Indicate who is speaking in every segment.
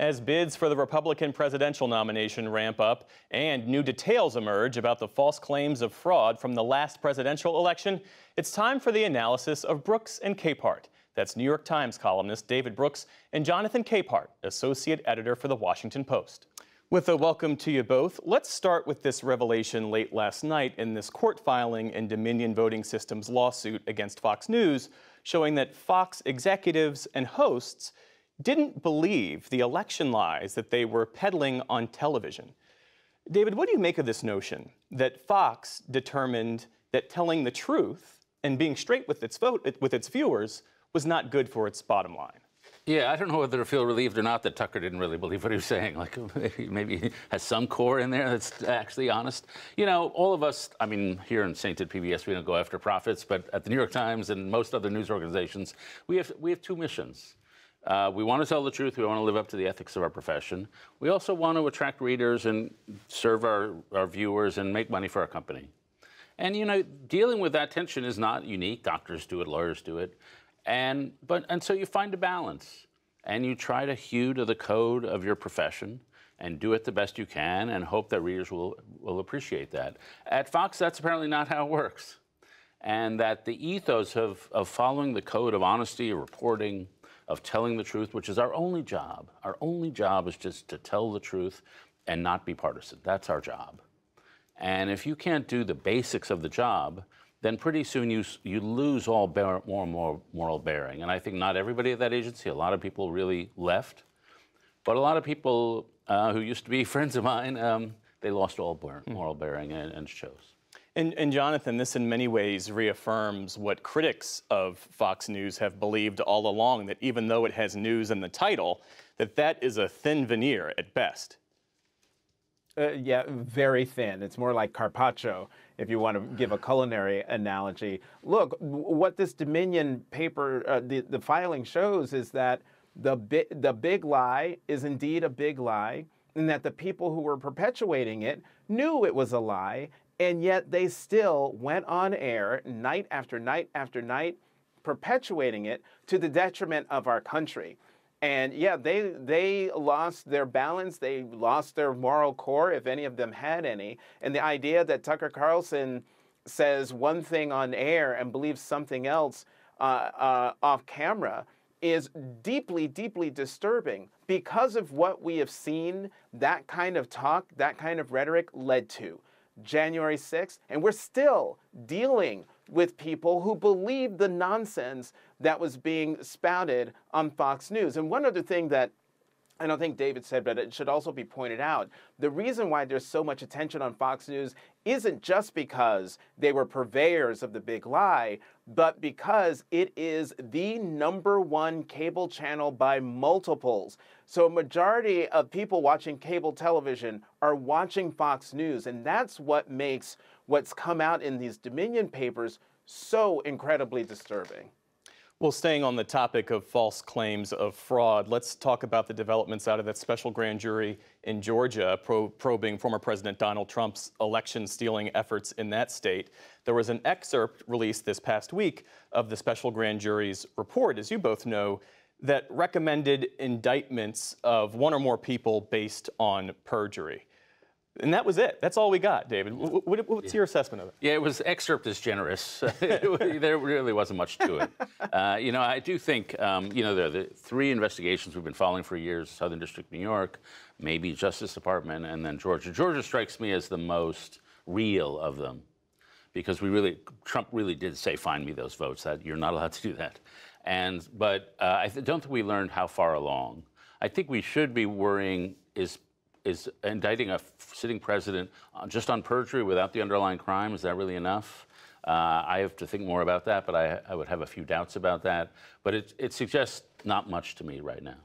Speaker 1: As bids for the Republican presidential nomination ramp up and new details emerge about the false claims of fraud from the last presidential election, it's time for the analysis of Brooks and Capehart. That's New York Times columnist David Brooks and Jonathan Capehart, associate editor for The Washington Post. With a welcome to you both, let's start with this revelation late last night in this court filing in Dominion Voting Systems lawsuit against Fox News, showing that Fox executives and hosts didn't believe the election lies that they were peddling on television. David, what do you make of this notion that Fox determined that telling the truth and being straight with its viewers was not good for its bottom line?
Speaker 2: Yeah, I don't know whether to feel relieved or not that Tucker didn't really believe what he was saying. Like, maybe he has some core in there that's actually honest. You know, all of us, I mean, here in St. Ted PBS, we don't go after profits, but at the New York Times and most other news organizations, we have two missions. We want to tell the truth. We want to live up to the ethics of our profession. We also want to attract readers and serve our viewers and make money for our company. And, you know, dealing with that tension is not unique. Doctors do it, lawyers do it. And so you find a balance, and you try to hew to the code of your profession and do it the best you can and hope that readers will appreciate that. At Fox, that's apparently not how it works. And that the ethos of following the code of honesty, of reporting, of telling the truth, which is our only job. Our only job is just to tell the truth and not be partisan. That's our job. And if you can't do the basics of the job, then pretty soon you lose all more and more moral bearing. And I think not everybody at that agency, a lot of people really left. But a lot of people who used to be friends of mine, they lost all moral bearing and shows.
Speaker 1: And Jonathan, this in many ways reaffirms what critics of Fox News have believed all along, that even though it has news in the title, that is a thin veneer at best.
Speaker 3: Yeah, very thin. It's more like carpaccio, if you want to give a culinary analogy. Look, what this Dominion paper, the filing shows is that the big lie is indeed a big lie, and that the people who were perpetuating it knew it was a lie, and yet they still went on air night after night after night, perpetuating it to the detriment of our country. And yeah, they lost their balance, they lost their moral core, if any of them had any. And the idea that Tucker Carlson says one thing on air and believes something else off camera is deeply, deeply disturbing because of what we have seen that kind of talk, that kind of rhetoric led to. January 6th, and we're still dealing with people who believe the nonsense that was being spouted on Fox News. And one other thing that I don't think David said, but it should also be pointed out, the reason why there's so much attention on Fox News isn't just because they were purveyors of the big lie, but because it is the #1 cable channel by multiples. So a majority of people watching cable television are watching Fox News, and that's what makes what's come out in these Dominion papers so incredibly disturbing.
Speaker 1: Well, staying on the topic of false claims of fraud, let's talk about the developments out of that special grand jury in Georgia probing former President Donald Trump's election-stealing efforts in that state. There was an excerpt released this past week of the special grand jury's report, as you both know, that recommended indictments of one or more people based on perjury. And that was it. That's all we got, David. What's your assessment of it?
Speaker 2: Yeah, excerpt is generous. There really wasn't much to it. You know, I do think, you know, there are the 3 investigations we've been following for years, Southern District, New York, maybe Justice Department, and then Georgia. Georgia strikes me as the most real of them because Trump really did say, find me those votes, that you're not allowed to do that. But I don't think we learned how far along. I think we should be worrying is indicting a sitting president just on perjury without the underlying crime, is that really enough? I have to think more about that, but I would have a few doubts about that. But it suggests not much to me right now.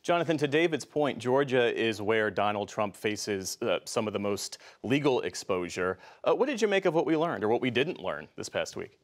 Speaker 1: Jonathan, to David's point, Georgia is where Donald Trump faces some of the most legal exposure. What did you make of what we learned, or what we didn't learn this past week?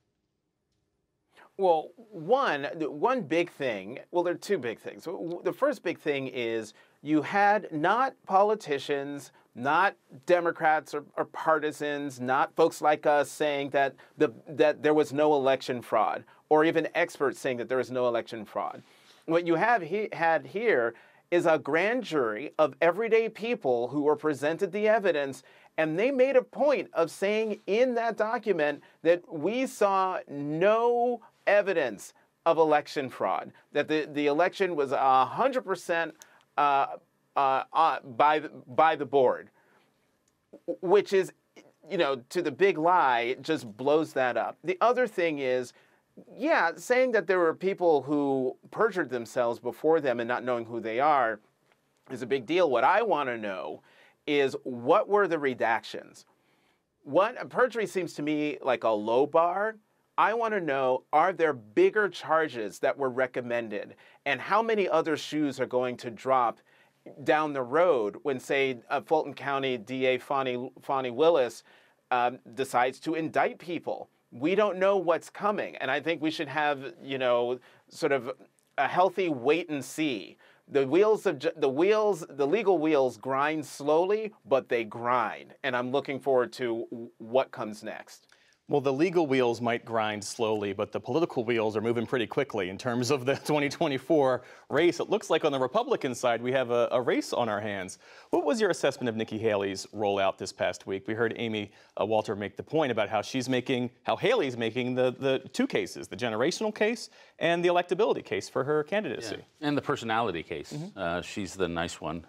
Speaker 3: Well, one big thing, well, there are 2 big things. The first big thing is you had not politicians, not Democrats or partisans, not folks like us saying that there was no election fraud, or even experts saying that there was no election fraud. What you had here is a grand jury of everyday people who were presented the evidence, and they made a point of saying in that document that we saw no evidence of election fraud, that the election was 100% by the board, which is, to the big lie, just blows that up. The other thing is, yeah, saying that there were people who perjured themselves before them and not knowing who they are is a big deal. What I want to know is, what were the redactions? Perjury seems to me like a low bar. I want to know, are there bigger charges that were recommended? And how many other shoes are going to drop down the road when, say, Fulton County DA Fani Willis decides to indict people? We don't know what's coming. And I think we should have, sort of a healthy wait and see. The legal wheels grind slowly, but they grind. And I'm looking forward to what comes next.
Speaker 1: Well, the legal wheels might grind slowly, but the political wheels are moving pretty quickly in terms of the 2024 race. It looks like on the Republican side, we have a race on our hands. What was your assessment of Nikki Haley's rollout this past week? We heard Amy Walter make the point about how Haley's making the two cases, the generational case and the electability case for her candidacy.
Speaker 2: Yeah. And the personality case. She's the nice one.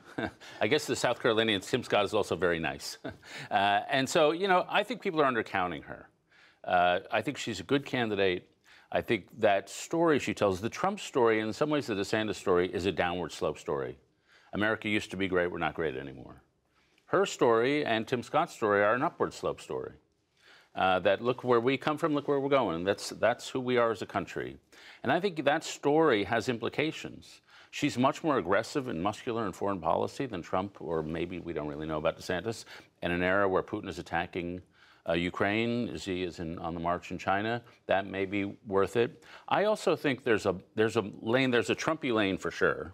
Speaker 2: I guess the South Carolinian Tim Scott is also very nice. And so, I think people are undercounting her. I think she's a good candidate. I think that story she tells, the Trump story, in some ways the DeSantis story, is a downward slope story. America used to be great, we're not great anymore. Her story and Tim Scott's story are an upward slope story. That look where we come from, look where we're going. That's who we are as a country. And I think that story has implications. She's much more aggressive and muscular in foreign policy than Trump, or maybe we don't really know about DeSantis, in an era where Putin is attacking Ukraine, as he is on the march in China. That may be worth it. I also think there's a lane, there's a Trumpy lane for sure,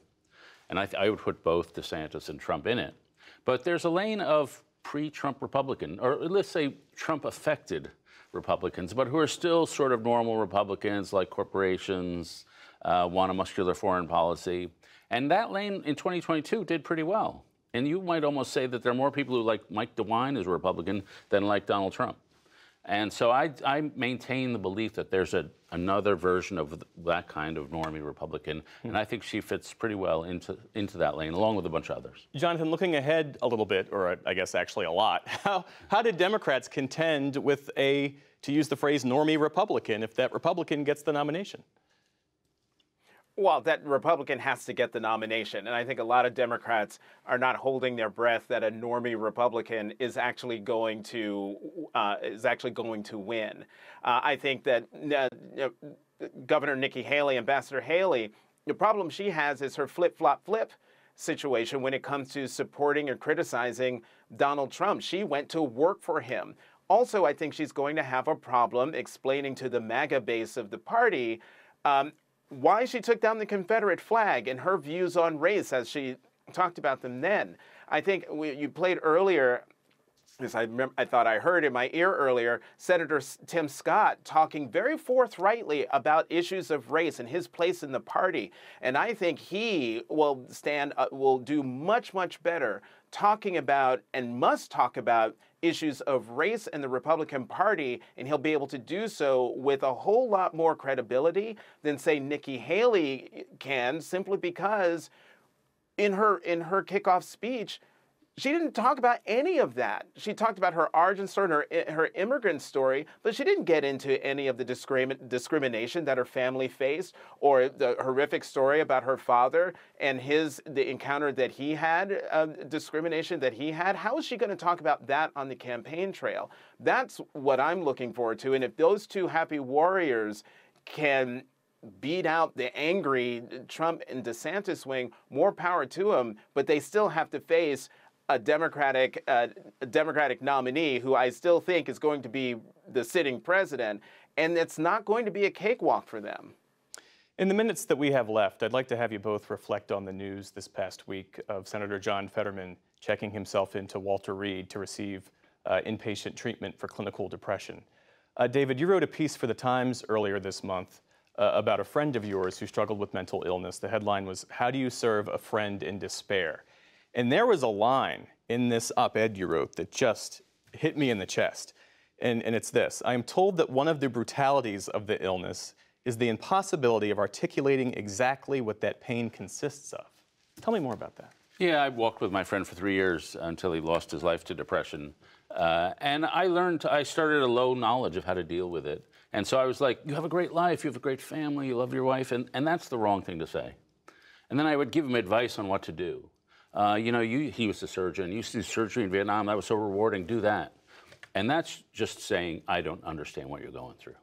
Speaker 2: and I would put both DeSantis and Trump in it. But there's a lane of pre-Trump Republican, or let's say Trump-affected Republicans, but who are still sort of normal Republicans, like corporations, want a muscular foreign policy. And that lane in 2022 did pretty well. And you might almost say that there are more people who like Mike DeWine as a Republican than like Donald Trump. And so I maintain the belief that there's another version of that kind of normie Republican, and I think she fits pretty well into that lane, along with a bunch of others.
Speaker 1: Jonathan, looking ahead a little bit, or I guess actually a lot, how did Democrats contend with to use the phrase, normie Republican, if that Republican gets the nomination?
Speaker 3: Well, that Republican has to get the nomination, and I think a lot of Democrats are not holding their breath that a normie Republican is actually going to win. I think that Governor Nikki Haley, Ambassador Haley, the problem she has is her flip-flop-flip situation when it comes to supporting or criticizing Donald Trump. She went to work for him. Also, I think she's going to have a problem explaining to the MAGA base of the party why she took down the Confederate flag and her views on race as she talked about them then. I think you played earlier, as I thought I heard in my ear earlier, Senator Tim Scott talking very forthrightly about issues of race and his place in the party. And I think he will do much, much better talking about and must talk about issues of race and the Republican Party, and he'll be able to do so with a whole lot more credibility than, say, Nikki Haley can, simply because in her kickoff speech, she didn't talk about any of that. She talked about her origin story and her immigrant story, but she didn't get into any of the discrimination that her family faced, or the horrific story about her father and the encounter that he had, discrimination that he had. How is she going to talk about that on the campaign trail? That's what I'm looking forward to. And if those two happy warriors can beat out the angry Trump and DeSantis wing, more power to them, but they still have to face a Democratic nominee who I still think is going to be the sitting president, and it's not going to be a cakewalk for them.
Speaker 1: In the minutes that we have left, I'd like to have you both reflect on the news this past week of Senator John Fetterman checking himself into Walter Reed to receive inpatient treatment for clinical depression. David, you wrote a piece for The Times earlier this month about a friend of yours who struggled with mental illness. The headline was, "How do you serve a friend in despair?" And there was a line in this op-ed you wrote that just hit me in the chest. And it's this: "I am told that one of the brutalities of the illness is the impossibility of articulating exactly what that pain consists of." Tell me more about that.
Speaker 2: Yeah, I walked with my friend for 3 years until he lost his life to depression. And I started a low knowledge of how to deal with it. And so I was like, you have a great life, you have a great family, you love your wife, and that's the wrong thing to say. And then I would give him advice on what to do. He was a surgeon, you used to do surgery in Vietnam, that was so rewarding, do that. And that's just saying, I don't understand what you're going through.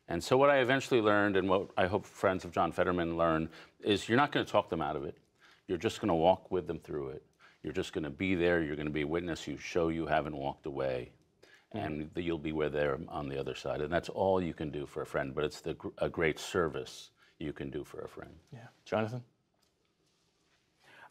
Speaker 2: And so what I eventually learned, and what I hope friends of John Fetterman learn, is you're not going to talk them out of it. You're just going to walk with them through it. You're just going to be there. You're going to be a witness. You show you haven't walked away, and you'll be there on the other side. And that's all you can do for a friend, but it's a great service you can do for a friend.
Speaker 1: Yeah. Jonathan?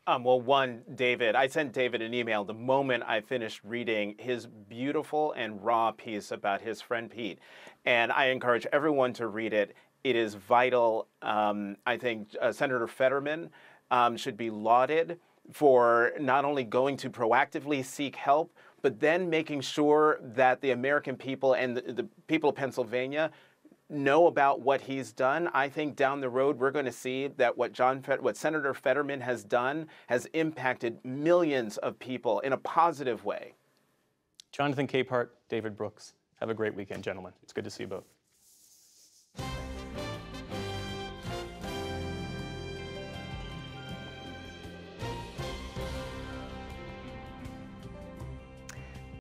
Speaker 3: Well, one, David, I sent David an email the moment I finished reading his beautiful and raw piece about his friend Pete. And I encourage everyone to read it. It is vital. I think Senator Fetterman should be lauded for not only going to proactively seek help, but then making sure that the American people and the people of Pennsylvania know about what he's done. I think down the road we're going to see that what Senator Fetterman has done has impacted millions of people in a positive way.
Speaker 1: Jonathan Capehart, David Brooks, have a great weekend, gentlemen. It's good to see you both.